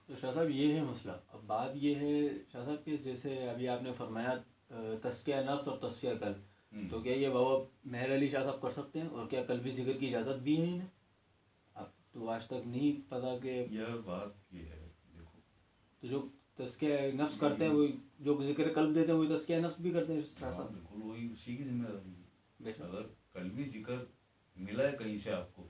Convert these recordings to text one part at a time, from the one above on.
تو شاہ صاحب یہ ہے مسئلہ. اب بات یہ ہے شاہ صاحب کہ جیسے ابھی آپ نے فرمایا تزکیہ نفس اور تزکیہ قلب، تو کیا یہ بابا مہر علی شاہ صاحب کر سکتے ہیں؟ اور کیا قلبی ذکر کی اجازت بھی ہے انہیں؟ اب تو آج تک نہیں پتا کہ یہ بات یہ ہے. دیکھو تو جو تزکیہ نفس کرتے ہیں وہی جو ذکر قلب دیتے ہیں وہی تزکیہ نفس بھی کرتے ہیں شاہ صاحب. بالکل وہی اسی کی ذمہ داری ہے. بے شک. اگر قلبی ذکر ملا ہے کہیں سے آپ کو،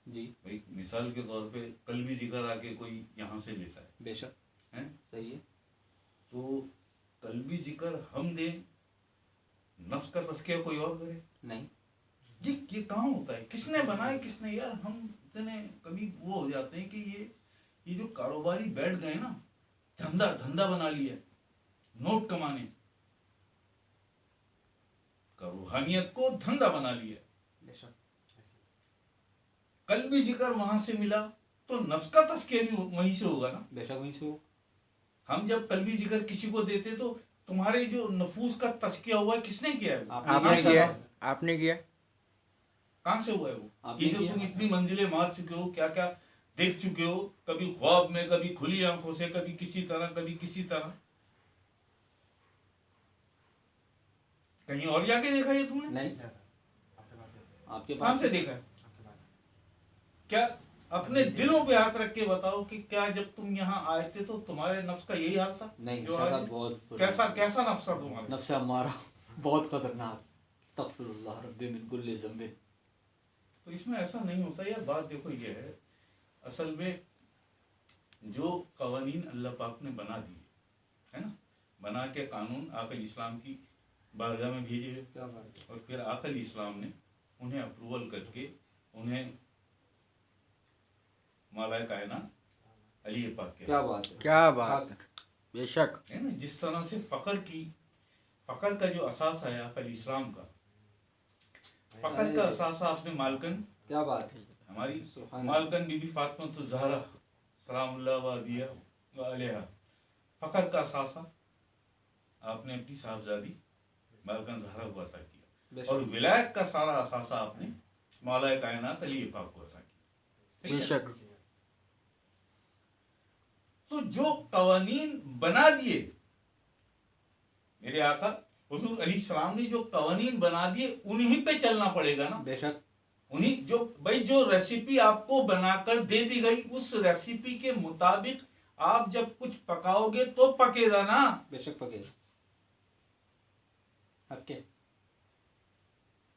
جی بھائی مثال کے طور پہ قلبی ذکر آ کے کوئی یہاں سے لیتا ہے، بے شک ہیں؟ صحیح ہے. تو قلبی ذکر ہم دیں، نفس کا تزکیہ کوئی اور کرے؟ نہیں. یہ کہاں ہوتا ہے؟ کس نے بنایا؟ کس نے؟ یار ہم اتنے کبھی وہ ہو جاتے ہیں کہ یہ جو کاروباری بیٹھ گئے نا، دھندا بنا لیا ہے نوٹ کمانے کا، روحانیت کو دھندا بنا لیا ہے. بے شک قلبی ذکر وہاں سے ملا تو نفس کا تزکیہ بھی وہیں سے ہوگا نا. بے شک وہیں سے ہو. ہم جب قلبی ذکر کسی کو دیتے تو تمہارے جو نفوس کا تزکیہ ہوا ہے کس نے کیا ہے؟ آپ نے کیا. کہاں سے ہوا ہے وہ؟ آپ یہ نے جو کیا؟ تم اتنی منزلیں مار چکے ہو، کیا کیا دیکھ چکے ہو، کبھی خواب میں، کبھی کھلی آنکھوں سے، کبھی کسی طرح، کبھی کسی طرح. کہیں اور جا کے دیکھا یہ تم نے؟ نہیں. آپ کے کہاں پاس سے دیکھا؟ کیا اپنے دلوں پہ ہاتھ رکھ کے بتاؤ کہ کیا جب تم یہاں آئے تھے تو تمہارے نفس کا یہی حال تھا؟ نہیں جو شاہ آج صاحب بہت کیسا نفس تھا تمہارا؟ نفس ہمارا بہت خطرناک. استغفر اللہ رب من کل ذنب. تو اس میں ایسا نہیں ہوتا. یہ بات دیکھو یہ ہے اصل میں جو قوانین اللہ پاک نے بنا دیے ہے نا، بنا کے قانون آقا اسلام کی بارگاہ میں بھیجے، کیا بات ہے. اور پھر آقا اسلام نے انہیں اپروول کر کے انہیں مولا کائنات علی پاک کے کیا بات ہے. کیا بات ہے. بے شک. ہے نا. جس طرح سے فقر کا جو اثاثہ ہے آقا اسلام کا، فقر کا اثاثہ آپ نے مالکن، کیا بات ہے. ہماری سبحان مالکن بی بی فاطمہ الزہرا سلام اللہ علیہا، فقر کا اثاثہ آپ نے اپنی صاحبزادی مالکن زہرا کو عطا کیا، بے اور شک. ولایت کا سارا اثاثہ آپ نے مولا کائنات علی پاک کو عطا کیا. بے شک. تو جو قوانین بنا دیے میرے آقا حضور علیہ السلام نے، جو قوانین بنا دیے انہی پہ چلنا پڑے گا نا. بے شک. انہی جو بھائی جو ریسیپی آپ کو بنا کر دے دی گئی اس ریسیپی کے مطابق آپ جب کچھ پکاؤ گے تو پکے گا نا. بے شک پکے. حق کے.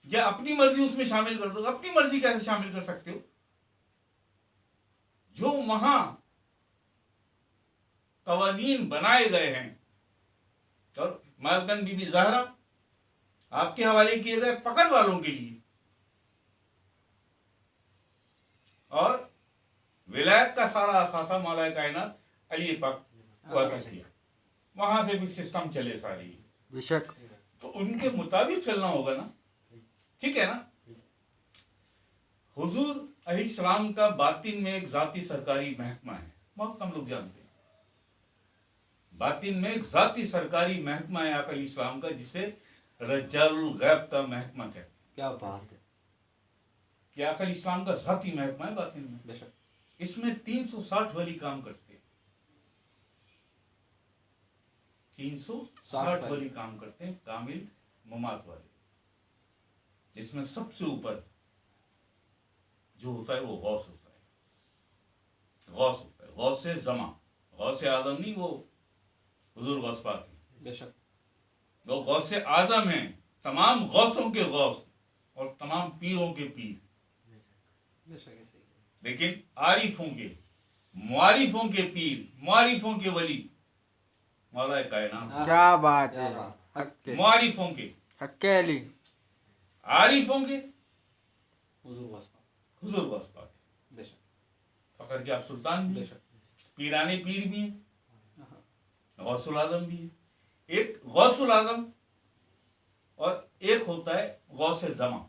یا اپنی مرضی اس میں شامل کر دو. اپنی مرضی کیسے شامل کر سکتے ہو؟ جو وہاں قوانین بنائے گئے ہیں، اور مالکن بی بی زہرا آپ کے حوالے کیے گئے فقر والوں کے لیے، اور ولایت کا سارا اثاثہ مولا کائنات علی پاک کو عطا کیا. وہاں سے بھی سسٹم چلے ساری. بے شک. تو ان کے مطابق چلنا ہوگا نا. ٹھیک ہے نا. حضور علیہ السلام کا باطن میں ایک ذاتی سرکاری محکمہ ہے، بہت کم لوگ جانتے ہیں. باطن میں ایک ذاتی سرکاری محکمہ ہے آقا علیہ السلام کا، جسے رجال الغیب کا محکمہ کہتے ہیں. کیا بات ہے. کہ آقا علیہ السلام کا ذاتی محکمہ ہے باطن میں. بے شک. اس میں 360 ولی کام کرتے ہیں. 360 ولی کام کرتے ہیں، کامل ممات والے. جس میں سب سے اوپر جو ہوتا ہے وہ غوث ہوتا ہے. غوث ہوتا ہے، غوث سے زماں، غوث اعظم نہیں، وہ حضور غوث پاک ہیں. بے شک. وہ غوث اعظم ہیں، تمام غوثوں کے غوث اور تمام پیروں کے پیر. بے شک ایسے ہی. لیکن عارفوں کے، معارفوں کے پیر، معارفوں کے ولی مولا کائنات. کیا بات کیا ہے. بات. حق کے. معارفوں کے، حق علی. عارفوں کے حضور واسطہ. حضور غوث پاک. بے شک. فقر کے آپ سلطان بھی بے ہیں، شک. پیرانے پیر بھی ہیں، ہاں. غوث العظم بھی ہے. ایک غوث العظم اور ایک ہوتا ہے غوث زماں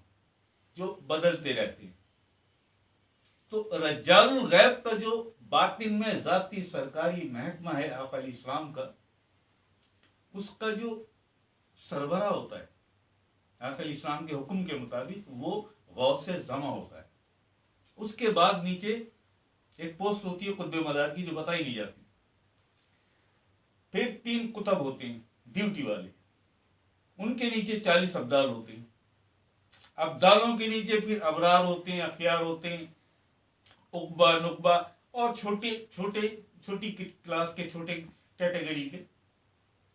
جو بدلتے رہتے ہیں. تو رجال الغیب کا جو باطن میں ذاتی سرکاری محکمہ ہے آقا علیہ السلام کا، اس کا جو سربراہ ہوتا ہے آقا علیہ السلام کے حکم کے مطابق وہ غوث زماں ہوتا ہے. اس کے بعد نیچے ایک پوسٹ ہوتی ہے قطب مدار کی جو بتائی نہیں جاتی. پھر 3 کتب ہوتے ہیں ڈیوٹی والے, ان کے نیچے 40 ابدال ہوتے ہیں. ابدالوں کے نیچے پھر ابرار ہوتے ہیں, اخیار ہوتے ہیں, عقبہ, نقبہ اور چھوٹی کلاس کے چھوٹے کیٹیگری کے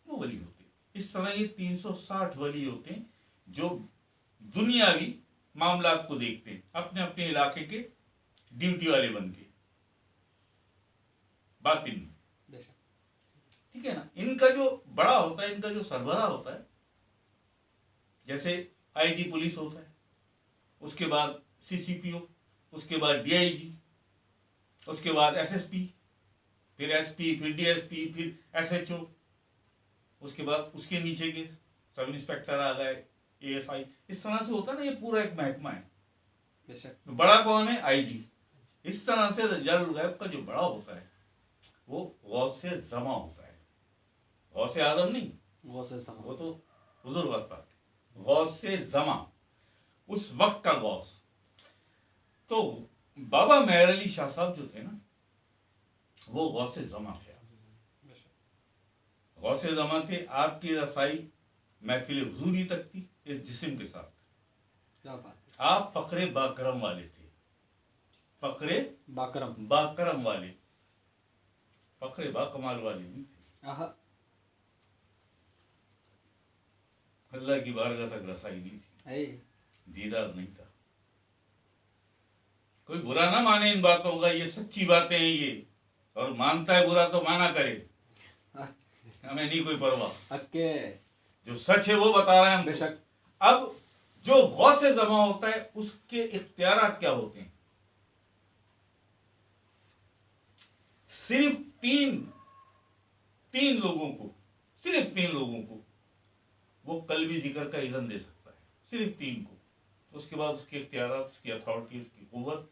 وہ ولی ہوتے ہیں. اس طرح یہ 360 ولی ہوتے ہیں جو دنیاوی معاملات کو دیکھتے ہیں, اپنے اپنے علاقے کے ڈیوٹی والے بن کے باطن میں. بے شک. ٹھیک ہے نا. ان کا جو بڑا ہوتا ہے, ان کا جو سربراہ ہوتا ہے, جیسے آئی جی پولیس ہوتا ہے, اس کے بعد CCPO, اس کے بعد DIG, اس کے بعد SSP, پھر SP, پھر DSP, پھر SHO, اس کے بعد اس کے نیچے کے سب انسپیکٹر آ گئے, ASI. اس طرح سے ہوتا ہے نا, یہ پورا ایک محکمہ ہے. بے شک. بڑا کون ہے؟ IG. اس طرح سے رجال الغیب کا جو بڑا ہوتا ہے وہ غوث زماں ہوتا ہے, غوث اعظم نہیں, غوث زمان. وہ تو حضور واسطہ. غوث زماں اس وقت کا غوث. تو بابا مہر علی شاہ صاحب جو تھے نا, وہ غوث زماں تھے. بے شک. غوث زماں تھے. آپ کی رسائی محفل حضوری تک تھی اس جسم کے ساتھ. کیا بات ہے. آپ فقر باکرم والے تھے, فقر باکرم. باکرم والے, فقر با کمال والے نہیں تھے. آہا. اللہ کی بارگاہ تک رسائی نہیں تھی, اے. دیدار نہیں تھا. کوئی برا نہ مانے ان باتوں کا, یہ سچی باتیں ہیں یہ, اور مانتا ہے برا تو مانا کرے, ہمیں نہیں کوئی پرواہ. اکے. جو سچ ہے وہ بتا رہے ہیں ہم. بے شک. اب جو غوث زماں ہوتا ہے اس کے اختیارات کیا ہوتے ہیں؟ صرف تین لوگوں کو, صرف 3 لوگوں کو وہ قلبی ذکر کا اذن دے سکتا ہے, صرف 3 کو. اس کے بعد اس کے اختیارات, اس کی اتھارٹی, اس کی قوت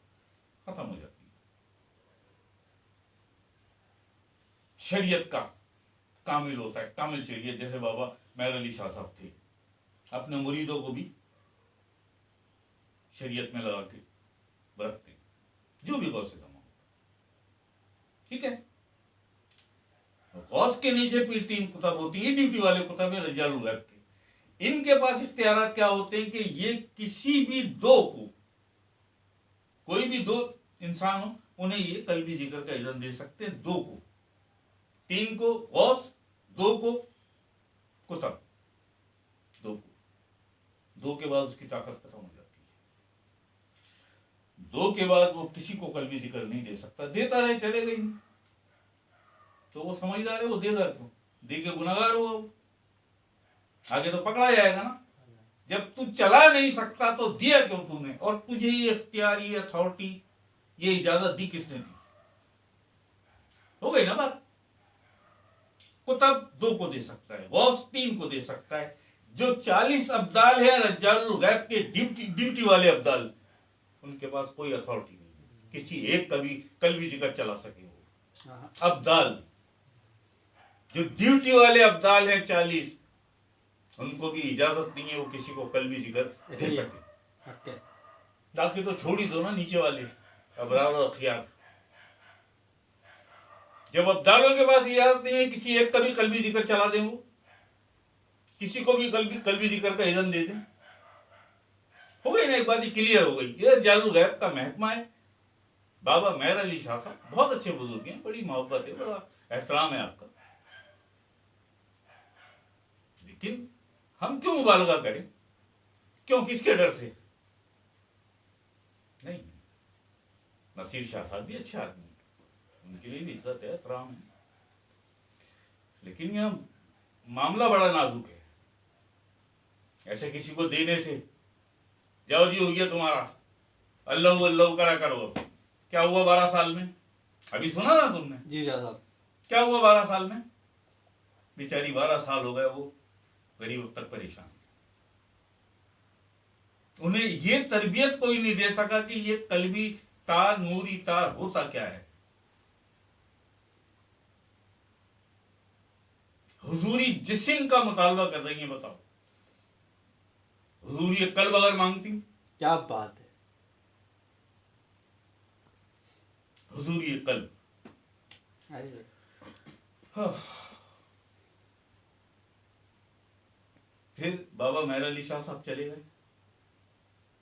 ختم ہو جاتی ہے. شریعت کا کامل ہوتا ہے, کامل شریعت, جیسے بابا مہر علی شاہ صاحب تھے, اپنے مریدوں کو بھی شریعت میں لگا کے برتتے ہیں, جو بھی غوث زماں ہوتا ہے. ٹھیک ہے. غوث کے نیچے پھر 3 کتب ہوتی ہیں, ڈیوٹی والے کتب ہیں رجال الغیب کے. ان کے پاس اختیارات کیا ہوتے ہیں کہ یہ کسی بھی 2 کو, کوئی بھی 2 انسان ہو, انہیں یہ قلبی ذکر کا اذن دے سکتے ہیں. 2 کو, 3 کو غوث, 2 کو کتب, 2 کو. 2 کے بعد اس کی طاقت ختم ہو جاتی ہے. 2 کے بعد وہ کسی کو قلبی ذکر نہیں دے سکتا. دیتا رہے چلے گئی نہیں, تو وہ سمجھدار ہے, وہ دے گا کیوں, دے کے گناہگار ہوگا وہ, آگے تو پکڑا جائے گا نا. جب تو چلا نہیں سکتا تو دیا کیوں تو نے, اور تجھے یہ اختیار, یہ اتھارٹی, یہ اجازت دی کس نے دی؟ ہو گئی نا بات. کتب 2 کو دے سکتا ہے, غوث 3 کو دے سکتا ہے. جو 40 ابدال ہے رجال الغیب کے ڈیوٹی والے ابدال, ان کے پاس کوئی اتھارٹی نہیں ہے کسی ایک کبھی قلبی ذکر چلا سکے. وہ ابدال جو ڈیوٹی والے ابدال ہیں 40, ان کو بھی اجازت نہیں ہے وہ کسی کو قلبی ذکر دے سکے. باقی تو چھوڑ ہی دو نا نیچے والے ابرار اور اخیار. جب ابدالوں کے پاس اجازت نہیں ہے کسی ایک کا بھی قلبی ذکر چلا دیں, وہ کسی کو بھی قلبی ذکر کا اذن دے دیں, ہو گئی نا ایک بات, ہی کلیئر ہو گئی. یہ رجال الغیب کا محکمہ ہے. بابا مہر علی شاہ صاحب بہت اچھے بزرگ ہیں, بڑی محبت ہے, بڑا احترام ہے آپ کا, لیکن ہم کیوں مبالغہ کریں؟ کیوں, کس کے ڈر سے؟ نہیں. نصیر شاہ صاحب بھی اچھے آدمی ہیں, ان کے لیے بھی عزت ہے, احترام ہے, لیکن یہ معاملہ بڑا نازک ہے. ایسے کسی کو دینے سے جاؤ جی ہو گیا تمہارا, اللہ اللہ کرا کرو. کیا ہوا 12 سال میں؟ ابھی سنا نا تم نے؟ جی شاہ صاحب. کیا ہوا 12 سال میں؟ بیچاری 12 سال ہو گئے وہ غریب اب تک پریشان. انہیں یہ تربیت کوئی نہیں دے سکا کہ یہ قلبی تار, نوری تار ہوتا کیا ہے. حضوری جسم کا مطالبہ کر رہی ہیں, بتاؤ حضوری قلب اگر مانگتی, کیا بات ہے. حضوری قلب. پھر بابا مہر علی شاہ صاحب چلے گئے,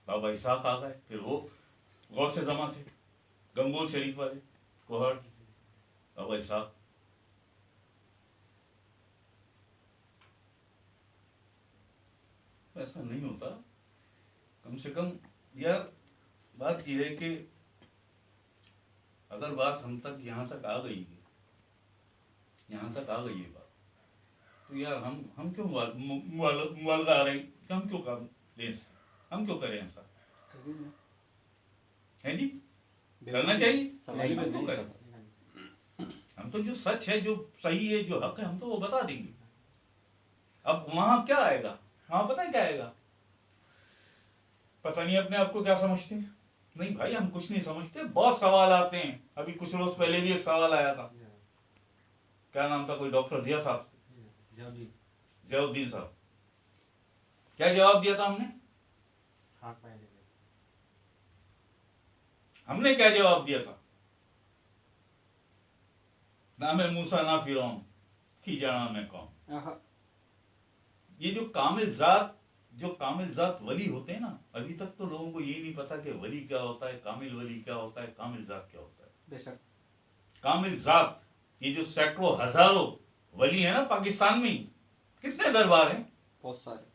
بابا اسحاق آ گئے, پھر وہ غوث زماں تھے گنگول شریف والے کوہٹ, بابا اسحاق. ایسا نہیں ہوتا, کم سے کم یار بات یہ ہے کہ اگر بات ہم تک یہاں تک آ گئی ہے, یہاں تک آ گئی ہے بات, تو یار ہم کیوں موالدہ آ رہے ہیں, ہم کیوں کام لیں, ہم کیوں کریں ایسا, ہے جی کرنا چاہیے, ہم کیوں کریں, ہم تو جو سچ ہے, جو صحیح ہے, جو حق ہے, ہم تو وہ بتا دیں گے. اب وہاں کیا آئے گا, وہاں پتہ کیا آئے گا, پتہ نہیں اپنے آپ کو کیا سمجھتے ہیں. نہیں بھائی ہم کچھ نہیں سمجھتے, بہت سوال آتے ہیں. ابھی کچھ روز پہلے بھی ایک سوال آیا تھا, کیا نام تھا, کوئی ڈاکٹر ضیاء صاحب, ضیاء الدین صاحب. کیا جواب دیا تھا ہم نے کیا جواب دیا تھا, نہ میں موسیٰ نہ فرعون کی جانا میں کون. یہ جو کامل ذات ولی ہوتے ہیں نا, ابھی تک تو لوگوں کو یہ نہیں پتا کہ ولی کیا ہوتا ہے, کامل ولی کیا ہوتا ہے, کامل ذات کیا ہوتا ہے. بے شک کامل ذات, یہ جو سینکڑوں ہزاروں ولی ہیں نا پاکستان میں, کتنے دربار ہیں, بہت سارے,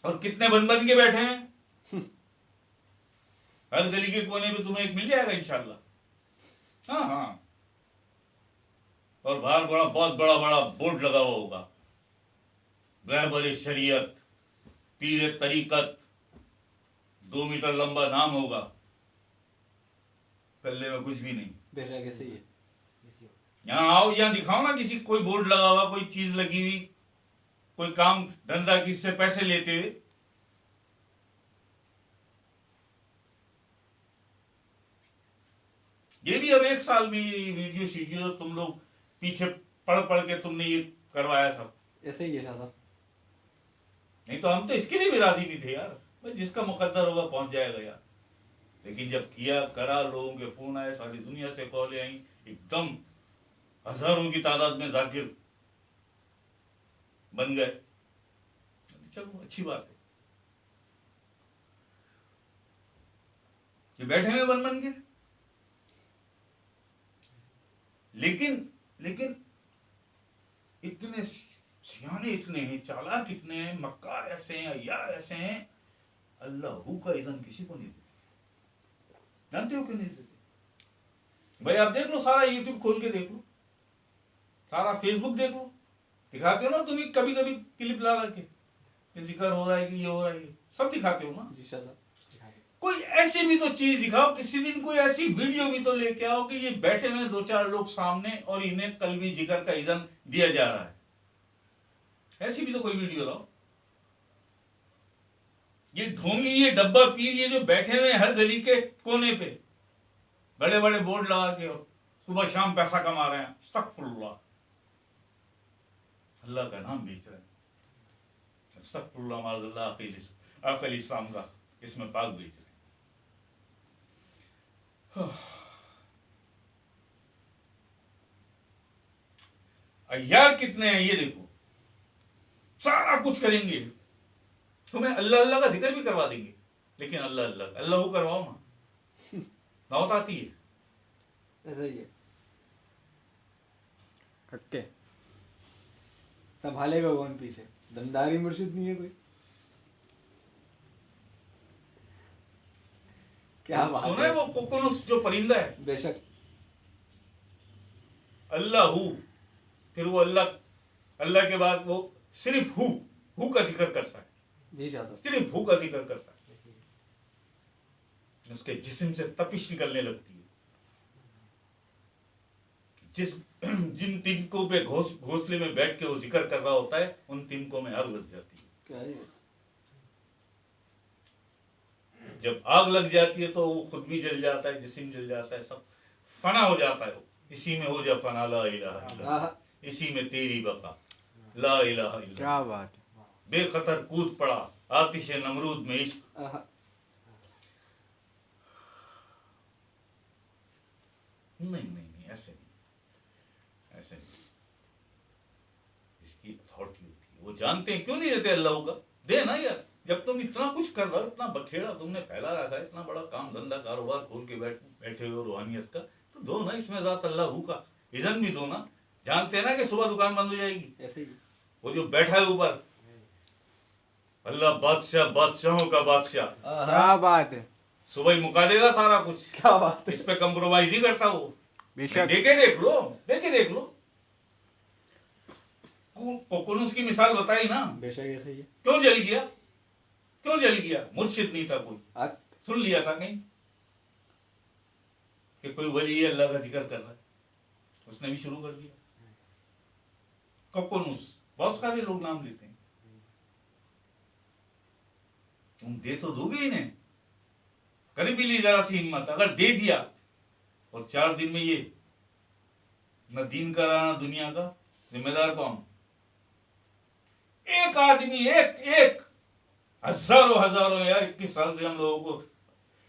اور کتنے بن کے بیٹھے ہیں. ہر گلی کے کونے پہ تمہیں ایک مل جائے گا انشاءاللہ. ہاں, اور باہر بہت بڑا بورڈ لگا ہوا ہوگا, رہبر شریعت, پیر طریقت, 2 میٹر لمبا نام ہوگا, پلے میں کچھ بھی نہیں. بے شک ایسے ہی ہے. یہاں آؤ, یہاں دکھاؤ نا کسی, کوئی بورڈ لگا ہوا, کوئی چیز لگی ہوئی, کوئی کام دھندا کس سے پیسے لیتے ہوئے. یہ بھی اب 1 سال میں یہ ویڈیو شیڈیو تم لوگ پیچھے پڑھ کے تم نے یہ کروایا سب. ایسے ہی ہے شاہ صاحب. نہیں تو ہم تو اس کے لیے بھی راضی نہیں تھے یار, جس کا مقدر ہوگا پہنچ جائے گا یار. لیکن جب کیا کرا, لوگوں کے فون آئے, ساری دنیا سے کالیں آئیں, ایک دم ہزاروں کی تعداد میں ذاکر بن گئے. چلو اچھی بات ہے کہ بیٹھے ہوئے بن گئے. لیکن اتنے سیانے اتنے ہیں, چالاک اتنے ہیں, مکار ایسے ہیں, عیار ایسے ہیں, اللہ کا اذن کسی کو نہیں دیتے. جانتے ہو کیوں نہیں دیتے بھائی؟ آپ دیکھ لو, سارا یوٹیوب کھول کے دیکھ لو, سارا فیس بک دیکھ لو, دکھاتے ہو نا تمہیں کبھی کلپ لا کے کہ ذکر ہو رہا ہے کہ یہ ہو رہا ہے, سب دکھاتے ہو نا. جی شاہ صاحب, کوئی ایسی بھی تو چیز دکھاؤ, کسی دن کوئی ایسی ویڈیو بھی تو لے کے آؤ کہ یہ بیٹھے ہوئے 2-4 لوگ سامنے اور انہیں قلبی ذکر کا اذن دیا جا رہا ہے. ایسی بھی تو کوئی ویڈیو لاؤ. یہ ڈھونگی, یہ ڈبہ پیر, یہ جو بیٹھے ہوئے ہر گلی کے کونے پہ بڑے بڑے بورڈ لگا کے اور صبح شام پیسہ کما رہے ہیں, استغفر اللہ, اللہ کا نام بیچ رہے ہیں, استغفر اللہ, معاذ اللہ, عقل اسلام کا اس میں پاک بیچ رہے ہیں. عیار کتنے ہیں یہ دیکھو, سارا کچھ کریں گے, تمہیں اللہ کا ذکر بھی کروا دیں گے, لیکن اللہ وہ کرواؤ نا, دعوت آتی ہے. ایسا ہی ہے. اوکے, سنبھالے گا کون پیچھے, دمداری مرشد نہیں ہے کوئی. کیا بات سنا ہے وہ کوکونس جو پرندہ ہے, بے شک اللہ ہو, پھر وہ اللہ کے بعد وہ صرف ہو کا ذکر کرتا ہے. جی شاہ صاحب, صرف ہو کا ذکر کرتا ہے, اس کے جسم سے تپش نکلنے لگتی ہے. جن تنکوں پہ گھونسلے میں بیٹھ کے وہ ذکر کر رہا ہوتا ہے, ان تنکوں میں آگ لگ جاتی ہے. کیا ہے, جب آگ لگ جاتی ہے تو وہ خود بھی جل جاتا ہے, جسم جل جاتا ہے, سب فنا ہو جاتا ہے. اسی میں ہو جا فنا, لا الہ الا اللہ, اسی میں تیری بقا, لا الہ الا اللہ. کیا بات ہے. بے خطر کود پڑا آتش نمرود میں عشق. نہیں ایسے نہیں. اس کی اتھارٹی ہوتی ہے, وہ جانتے ہیں. کیوں نہیں دیتے اللہ کا؟ دے نا یار. جب تم اتنا کچھ کر رہا ہو, اتنا بکھیڑا تم نے پھیلا رکھا ہے, اتنا بڑا کام دھندا کاروبار کھول کے بیٹھے ہوئے روحانیت کا, تو دو نا اس میں ذات اللہ کا اذن بھی دو نا. جانتے ہیں نا کہ صبح دکان بند ہو جائے گی. ایسے ہی وہ جو بیٹھا ہے اوپر, اللہ بادشاہ بادشاہوں کا بادشاہ, کیا بات ہے. صبح ہی مکا دے گا سارا کچھ. کیا بات ہے. اس پہ کمپرومائز نہیں کرتا وہ. بے شک. دیکھ لو. کوکنوس کی مثال بتائی نا. بے شک ایسے ہی ہے. کیوں جل گیا؟ مرشد نہیں تھا کوئی. سن لیا تھا کہیں کہ کوئی ولی اللہ کا ذکر کر رہا ہے, اس نے بھی شروع کر دیا. کوکنوس, بہت سارے لوگ نام لیتے ہیں. تم دے تو دو گے انہیں, کر بھی لی ذرا سی ہمت. اگر دے دیا اور 4 دن میں یہ نہ دین کا رہا نہ دنیا کا, ذمہ دار کون؟ ایک آدمی, ایک ہزاروں یار. 21 سال سے ہم لوگوں کو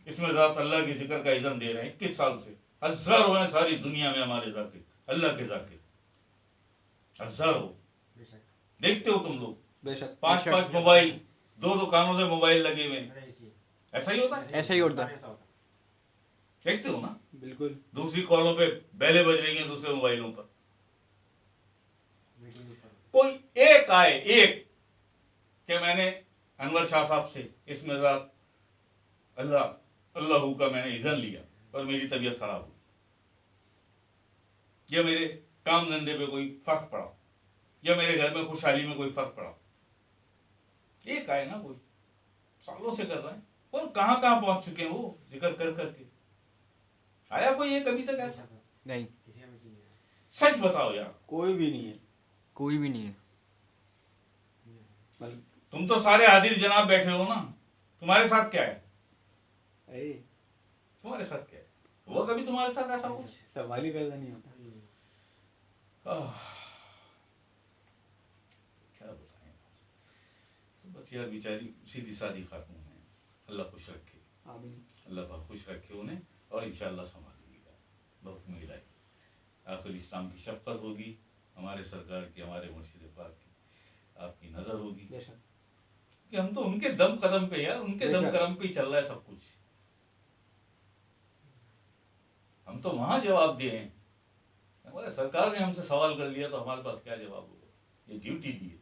اس میں ذات اللہ کے ذکر کا اذن دے رہے ہیں. 21 سال سے ہزاروں ہیں ساری دنیا میں ہمارے ذاکر, اللہ کے ذاکر ہزاروں. دیکھتے ہو تم لوگ, بے شک 5 موبائل, 2 کانوں سے موبائل لگے ہوئے ہیں. ایسا ہی ہوتا ہے, ایسا ہی ہوتا ہے. دیکھتے ہو نا. بالکل. دوسری کالوں پہ بیلیں بج رہی ہیں دوسرے موبائلوں پر. کوئی ایک آئے کہ میں نے انور شاہ صاحب سے اس میں ذات اللہ کا میں نے اذن لیا اور میری طبیعت خراب ہوئی, یا میرے کام دھندے پہ کوئی فرق پڑا, یا میرے گھر میں خوشحالی میں کوئی فرق پڑا. ایک آئے نا, کوئی سالوں سے کر رہا ہے. اور کہاں پہنچ چکے ہیں وہ ذکر کر کے. آیا کوئی ایک ابھی تک ایسا؟ نہیں, سچ بتاؤ یار. کوئی بھی نہیں ہے. کوئی بھی نہیں ہے. تم تو سارے حاضر جناب بیٹھے ہو نا, تمہارے ساتھ کیا ہے؟ تمہارے ساتھ کیا ہے؟ ہوا کبھی تمہارے ساتھ ایسا کچھ؟ سوال ہی پیدا نہیں ہوتا. کیا بتائیں, بس یار بیچاری سیدھی سادی خاتون ہے. اللہ خوش رکھے, آمین. اللہ پاک خوش رکھے انہیں, اور انشاءاللہ سنبھال لے گا. بہت مہربانی. آخر اسلام کی شفقت ہوگی, ہمارے سرکار کی, ہمارے مرشد پاک کی آپ کی نظر ہوگی. بے شک. کہ ہم تو ان کے دم قدم پہ یار, ان کے دم قدم پہ ہی چل رہا ہے سب کچھ. ہم تو وہاں جواب دے ہیں. ہمارے سرکار نے ہم سے سوال کر لیا تو ہمارے پاس کیا جواب ہوگا؟ یہ ڈیوٹی دی ہے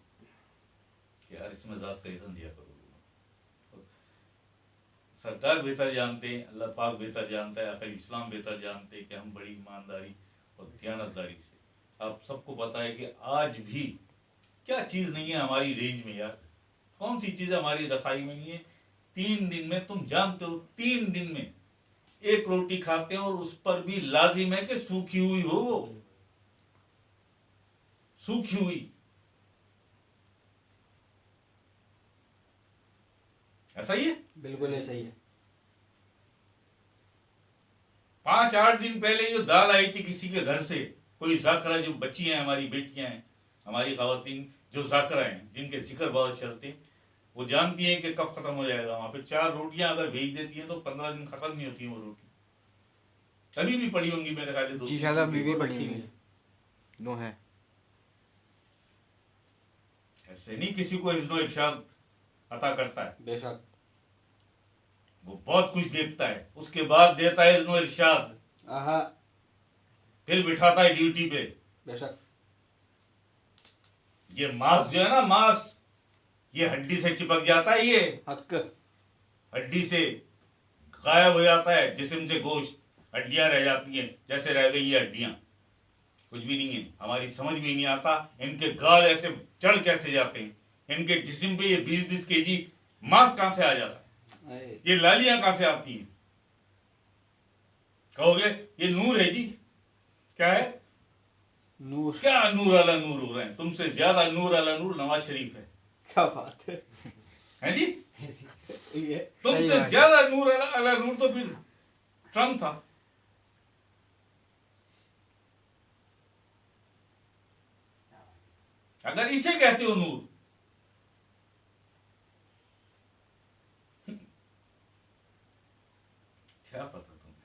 کہ یار اس میں ذات کا اذن دیا کرو. سرکار بہتر جانتے ہیں, اللہ پاک بہتر جانتا ہے, آخر اسلام بہتر جانتے ہیں کہ ہم بڑی ایمانداری اور دیانتداری سے, آپ سب کو پتا ہے کہ آج بھی کیا چیز نہیں ہے ہماری رینج میں یار. کون سی چیز ہماری رسائی میں نہیں ہے؟ 3 دن میں, تم جانتے ہو 3 دن میں 1 روٹی کھاتے ہیں, اور اس پر بھی لازم ہے کہ سوکھی ہوئی ہو, وہ سوکھی ہوئی. ایسا ہی ہے. بالکل ایسا ہی ہے. 5-8 دن پہلے جو دال آئی تھی کسی کے گھر سے, کوئی ذاکرہ, جو بچی ہیں ہماری بیٹیاں ہیں, ہماری خواتین جو ذاکرہ ہیں, جن کے ذکر بہت شرطیں, وہ جانتی ہیں کہ کب ختم ہو جائے گا. وہاں پہ 4 روٹیاں اگر بھیج دیتی ہیں تو 15 دن ختم نہیں ہوتی ہیں وہ روٹی. ابھی بھی پڑی ہوں گی میرے خیال سے. جی شاید ابھی بھی پڑی ہوئی نو ہے. ایسے نہیں کسی کو اذن و ارشاد عطا کرتا ہے. بے شک. وہ بہت کچھ دیکھتا ہے, اس کے بعد دیتا ہے اذن و ارشاد, پھر بٹھاتا ہے ڈیوٹی پہ. بے شک. یہ ماس جو ہے نا, ماس, یہ ہڈی سے چپک جاتا ہے, یہ حق. ہڈی سے غائب ہو جاتا ہے, جسم سے گوشت, ہڈیاں رہ جاتی ہیں جیسے رہ گئی یہ ہڈیاں, کچھ بھی نہیں ہے. ہماری سمجھ میں نہیں آتا ان کے گال ایسے چڑھ کیسے جاتے ہیں, ان کے جسم پہ یہ 20 kg ماس کہاں سے آ جاتا ہے, یہ لالیاں کہاں سے آتی ہیں. کہو گے یہ نور ہے جی, کیا ہے نور. کیا نور والا نور ہو رہے ہیں, تم سے زیادہ نور والا نور نواز شریف ہے. کیا بات ہے جی, یہ تم سے زیادہ نور والا نور تو پھر ٹرمپ تھا. اگر اسے کہتے ہو نور, کیا پتا تمہیں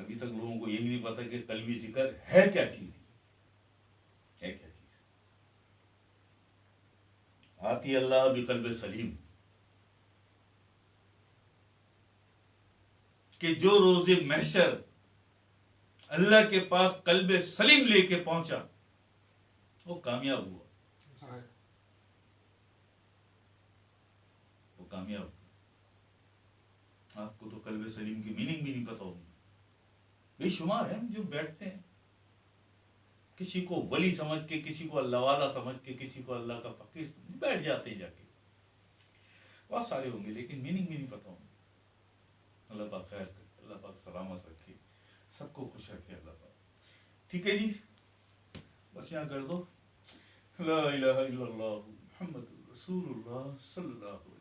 ابھی تک لوگوں کو یہی نہیں پتا کہ قلبی ذکر ہے کیا چیز، ہے کیا چیز۔ آتی اللہ بقلب سلیم، کہ جو روز محشر اللہ کے پاس قلب سلیم لے کے پہنچا وہ کامیاب ہوا، وہ کامیاب ہوا۔ آپ کو تو قلب سلیم کی میننگ بھی نہیں پتا ہوگی۔ بے شمار ہیں جو بیٹھتے ہیں کسی کو ولی سمجھ کے، کسی کو اللہ والا سمجھ کے، کسی کو اللہ کا فقیر سمجھ، بیٹھ جاتے ہیں جا کے، بہت سارے ہوں گے لیکن میننگ بھی نہیں پتا ہوں گے۔ اللہ پاک خیر کرے، اللہ پاک سلامت رکھے، سب کو خوش رکھے اللہ پاک۔ ٹھیک ہے جی، بس یہاں کر دو۔ لا الہ الا اللہ محمد رسول اللہ صلی اللہ علیہ وسلم۔